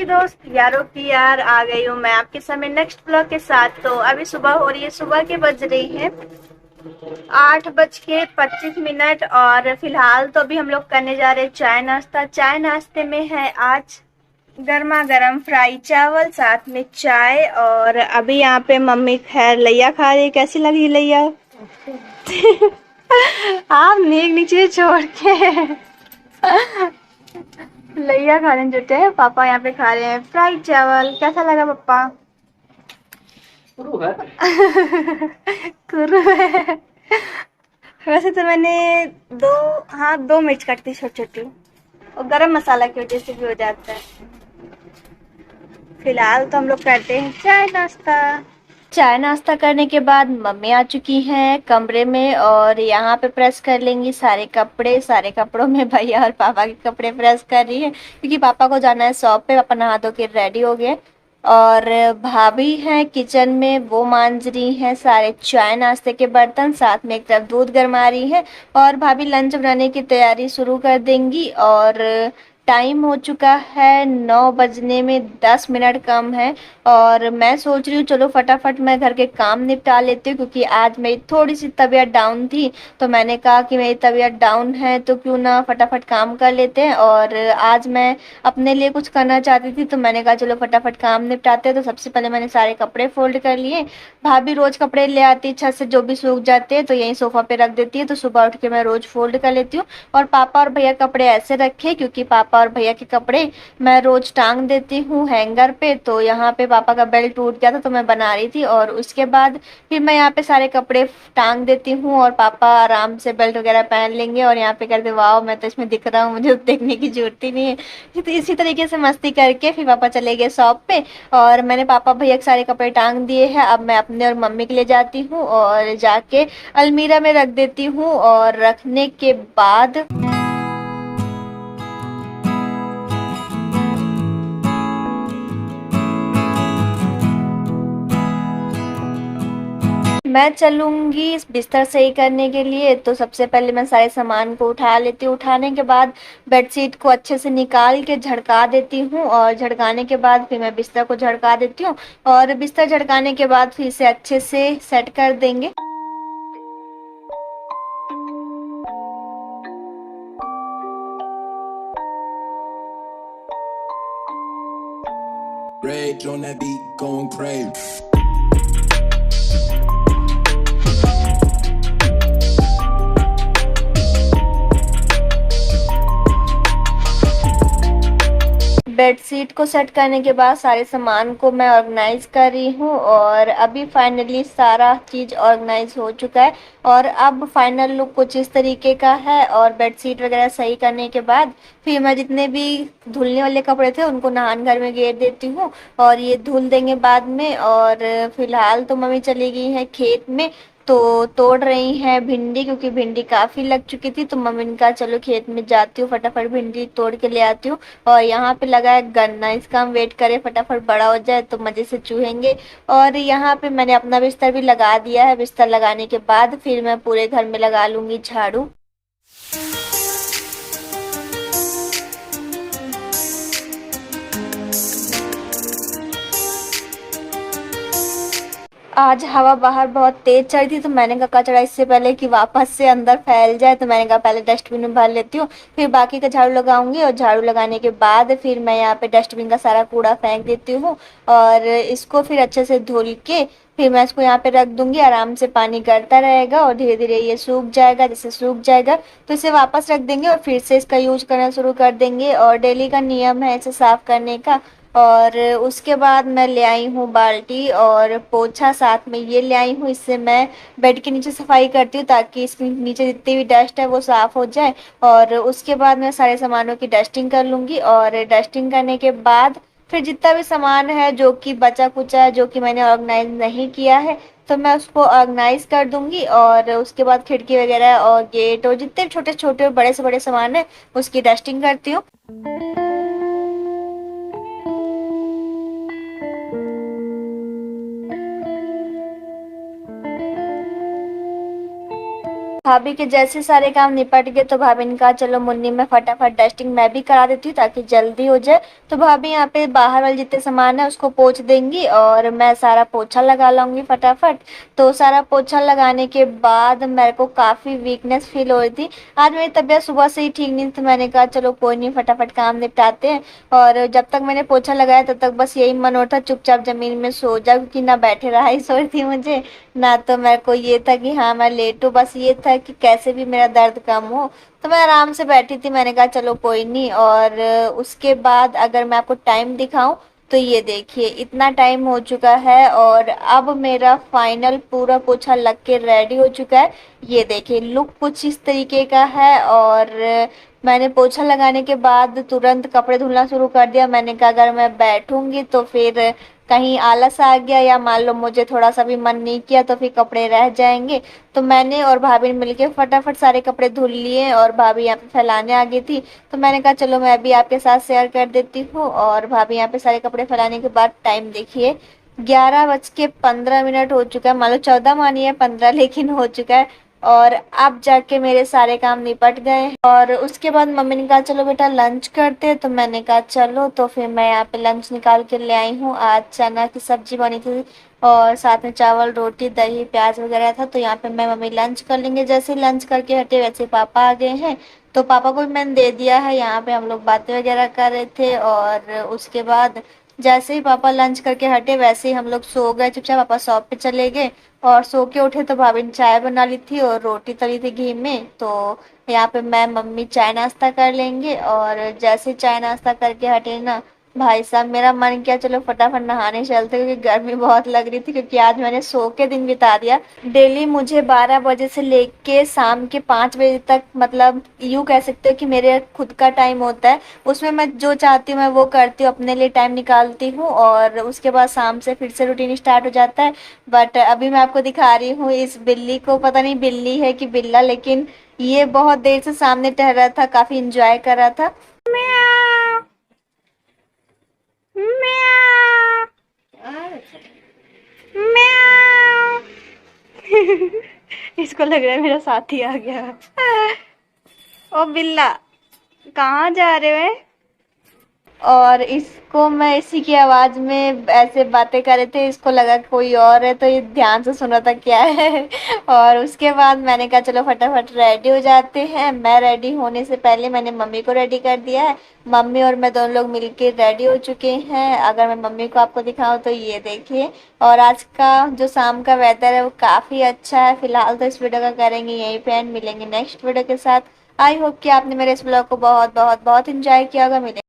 की दोस्त यारों की यार आ गई हूँ मैं आपके सामने नेक्स्ट ब्लॉग के साथ। तो अभी सुबह हो रही है, सुबह के बज रही है 8:25 और फिलहाल तो अभी हम लोग करने जा रहे हैं चाय नाश्ता। चाय नाश्ते में है आज गर्मा गर्म फ्राई चावल, साथ में चाय। और अभी यहाँ पे मम्मी खैर लैया खा रही है। कैसी लगी लैया? आप नीक नीचे छोड़ के लैया खाने जुटे हैं। पापा यहाँ पे खा रहे हैं फ्राइड चावल। कैसा लगा पापा? कुरु है। वैसे तो मैंने दो, हाँ 2 मिर्च काट दी छोटी छोटी, और गरम मसाला की वजह से भी हो जाता है। फिलहाल तो हम लोग करते हैं चाय नाश्ता। चाय नाश्ता करने के बाद मम्मी आ चुकी हैं कमरे में और यहाँ पे प्रेस कर लेंगी सारे कपड़े। सारे कपड़ों में भैया और पापा के कपड़े प्रेस कर रही है क्योंकि पापा को जाना है शॉप पे। पापा नहा धो के रेडी हो गए और भाभी हैं किचन में, वो मांज रही हैं सारे चाय नाश्ते के बर्तन। साथ में एक तरफ दूध गर्मा रही है और भाभी लंच बनाने की तैयारी शुरू कर देंगी। और टाइम हो चुका है 9 बजने में 10 मिनट कम है और मैं सोच रही हूँ चलो फटाफट मैं घर के काम निपटा लेती हूँ क्योंकि आज मेरी थोड़ी सी तबीयत डाउन थी। तो मैंने कहा कि मेरी तबीयत डाउन है तो क्यों ना फटाफट काम कर लेते हैं। और आज मैं अपने लिए कुछ करना चाहती थी तो मैंने कहा चलो फटाफट काम निपटाते हैं। तो सबसे पहले मैंने सारे कपड़े फोल्ड कर लिए। भाभी रोज कपड़े ले आती है छत से, जो भी सूख जाते हैं तो यहीं सोफा पे रख देती है, तो सुबह उठ के मैं रोज फोल्ड कर लेती हूँ। और पापा और भैया कपड़े ऐसे रखे क्योंकि पापा और भैया के कपड़े मैं रोज टांग देती हूँ हैंगर पे। तो यहाँ पे पापा का बेल्ट टूट गया था तो मैं बना रही थी और उसके बाद फिर मैं यहाँ पे सारे कपड़े टांग देती हूँ और पापा आराम से बेल्ट वगैरह पहन लेंगे और यहाँ पे कहते वाह मैं तो इसमें दिख रहा हूँ, मुझे तो देखने की जरूरत ही नहीं है। तो इसी तरीके से मस्ती करके फिर पापा चले गए शॉप पे और मैंने पापा भैया के सारे कपड़े टांग दिए हैं। अब मैं अपने और मम्मी के लिए जाती हूँ और जाके अलमीरा में रख देती हूँ। और रखने के बाद मैं चलूंगी बिस्तर सही करने के लिए। तो सबसे पहले मैं सारे सामान को उठा लेती हूँ। उठाने के बाद बेडशीट को अच्छे से निकाल के झड़का देती हूँ और झड़काने के बाद फिर मैं बिस्तर को झड़का देती हूँ और बिस्तर झड़काने के बाद फिर से अच्छे से सेट कर देंगे। Rage on that beat, going crazy. Bedsheet को सेट करने के बाद सारे सामान को मैं ऑर्गेनाइज कर रही हूँ और अभी फाइनली सारा चीज़ ऑर्गेनाइज हो चुका है। और अब फाइनल लुक कुछ इस तरीके का है। और बेडशीट वगैरह सही करने के बाद फिर मैं जितने भी धुलने वाले कपड़े थे उनको नहान घर में घेर देती हूँ और ये धुल देंगे बाद में। और फिलहाल तो मम्मी चली गई है खेत में, तो तोड़ रही हैं भिंडी क्योंकि भिंडी काफ़ी लग चुकी थी। तो मम्मी ने कहा चलो खेत में जाती हूँ फटाफट भिंडी तोड़ के ले आती हूँ। और यहाँ पे लगा है गन्ना, इसका हम वेट करें फटाफट बड़ा हो जाए तो मज़े से चूहेंगे। और यहाँ पे मैंने अपना बिस्तर भी लगा दिया है। बिस्तर लगाने के बाद फिर मैं पूरे घर में लगा लूँगी झाड़ू। आज हवा बाहर बहुत तेज चल रही थी तो मैंने कहा कचरा इससे पहले कि वापस से अंदर फैल जाए तो मैंने कहा पहले डस्टबिन में भर लेती हूँ, फिर बाकी का झाड़ू लगाऊंगी। और झाड़ू लगाने के बाद फिर मैं यहाँ पे डस्टबिन का सारा कूड़ा फेंक देती हूँ और इसको फिर अच्छे से धुल के फिर मैं इसको यहाँ पे रख दूंगी। आराम से पानी गिरता रहेगा और धीरे धीरे ये सूख जाएगा। जैसे सूख जाएगा तो इसे वापस रख देंगे और फिर से इसका यूज करना शुरू कर देंगे। और डेली का नियम है इसे साफ करने का। और उसके बाद मैं ले आई हूँ बाल्टी और पोछा, साथ में ये ले आई हूँ। इससे मैं बेड के नीचे सफाई करती हूँ ताकि इसके नीचे जितनी भी डस्ट है वो साफ़ हो जाए। और उसके बाद मैं सारे सामानों की डस्टिंग कर लूँगी और डस्टिंग करने के बाद फिर जितना भी सामान है जो कि बचा कुचा है, जो कि मैंने ऑर्गेनाइज नहीं किया है, तो मैं उसको ऑर्गेनाइज कर दूंगी। और उसके बाद खिड़की वगैरह और गेट और जितने छोटे छोटे और बड़े से बड़े सामान है उसकी डस्टिंग करती हूँ। भाभी के जैसे सारे काम निपट गए तो भाभी ने कहा चलो मुन्नी में फटाफट डस्टिंग मैं भी करा देती हूँ ताकि जल्दी हो जाए। तो भाभी यहाँ पे बाहर वाले जितने सामान है उसको पोंछ देंगी और मैं सारा पोछा लगा लूंगी फटाफट। तो सारा पोछा लगाने के बाद मेरे को काफी वीकनेस फील हो रही थी। आज मेरी तबीयत सुबह से ही ठीक नहीं थी, तो मैंने कहा चलो कोई नहीं, फटाफट काम निपटाते हैं। और जब तक मैंने पोछा लगाया तब तक बस यही मन होता चुपचाप जमीन में सो जाओ, क्योंकि ना बैठे रहा ही सो रही थी मुझे, ना तो मेरे को ये था कि हाँ मैं लेटूं, बस ये था कि कैसे भी मेरा दर्द कम हो। तो मैं आराम से बैठी थी, मैंने कहा चलो कोई नहीं। और उसके बाद अगर मैं आपको टाइम दिखाऊं तो ये देखिए इतना टाइम हो चुका है और अब मेरा फाइनल पूरा पोछा लग के रेडी हो चुका है। ये देखिए लुक कुछ इस तरीके का है। और मैंने पोछा लगाने के बाद तुरंत कपड़े धुलना शुरू कर दिया। मैंने कहा अगर मैं बैठूंगी तो फिर कहीं आलस आ गया या मान लो मुझे थोड़ा सा भी मन नहीं किया तो फिर कपड़े रह जाएंगे। तो मैंने और भाभी ने मिलके फटाफट सारे कपड़े धुल लिए और भाभी यहाँ पे फैलाने आ गई थी। तो मैंने कहा चलो मैं भी आपके साथ शेयर कर देती हूँ। और भाभी यहाँ पे सारे कपड़े फैलाने के बाद टाइम देखिए 11:15 हो चुका है, मान लो 14 मानिए 15 लेकिन हो चुका है। और अब जाके मेरे सारे काम निपट गए और उसके बाद मम्मी ने कहा चलो बेटा लंच करते हैं। तो मैंने कहा चलो, तो फिर मैं यहाँ पे लंच निकाल के ले आई हूँ। आज चना की सब्जी बनी थी और साथ में चावल रोटी दही प्याज वगैरह था। तो यहाँ पे मैं मम्मी लंच कर लेंगे। जैसे लंच करके हटे वैसे पापा आ गए हैं, तो पापा को भी मैंने दे दिया है। यहाँ पे हम लोग बातें वगैरह कर रहे थे और उसके बाद जैसे ही पापा लंच करके हटे वैसे ही हम लोग सो गए चुपचाप। पापा शॉप पे चले गए और सो के उठे तो भाभी ने चाय बना ली थी और रोटी तली थी घी में। तो यहाँ पे मैं मम्मी चाय नाश्ता कर लेंगे। और जैसे चाय नाश्ता करके हटे ना, भाई साहब मेरा मन किया चलो फटाफट नहाने चलते, क्योंकि गर्मी बहुत लग रही थी, क्योंकि आज मैंने सो के दिन बिता दिया। डेली मुझे 12 बजे से लेके शाम के 5 बजे तक, मतलब यूँ कह सकते हो कि मेरे खुद का टाइम होता है। उसमें मैं जो चाहती हूँ मैं वो करती हूँ, अपने लिए टाइम निकालती हूँ और उसके बाद शाम से फिर से रूटीन स्टार्ट हो जाता है। बट अभी मैं आपको दिखा रही हूँ इस बिल्ली को, पता नहीं बिल्ली है कि बिल्ला, लेकिन ये बहुत देर से सामने टहल रहा था, काफी इंजॉय कर रहा था। म्याऊ, म्याऊ, म्याऊ। इसको लग रहा है मेरा साथी आ गया। ओ बिल्ला, कहाँ जा रहे हो? और इसको मैं इसी की आवाज में ऐसे बातें कर रहे थे, इसको लगा कोई और है तो ये ध्यान से सुन रहा था क्या है। और उसके बाद मैंने कहा चलो फटाफट रेडी हो जाते हैं। मैं रेडी होने से पहले मैंने मम्मी को रेडी कर दिया है। मम्मी और मैं दोनों लोग मिलके रेडी हो चुके हैं। अगर मैं मम्मी को आपको दिखाऊं तो ये देखिए। और आज का जो शाम का वेदर है वो काफी अच्छा है। फिलहाल तो इस वीडियो का करेंगे यहीं पे एंड, मिलेंगे नेक्स्ट वीडियो के साथ। आई होप कि आपने मेरे इस ब्लॉग को बहुत बहुत बहुत इंजॉय किया होगा। मिलेंगे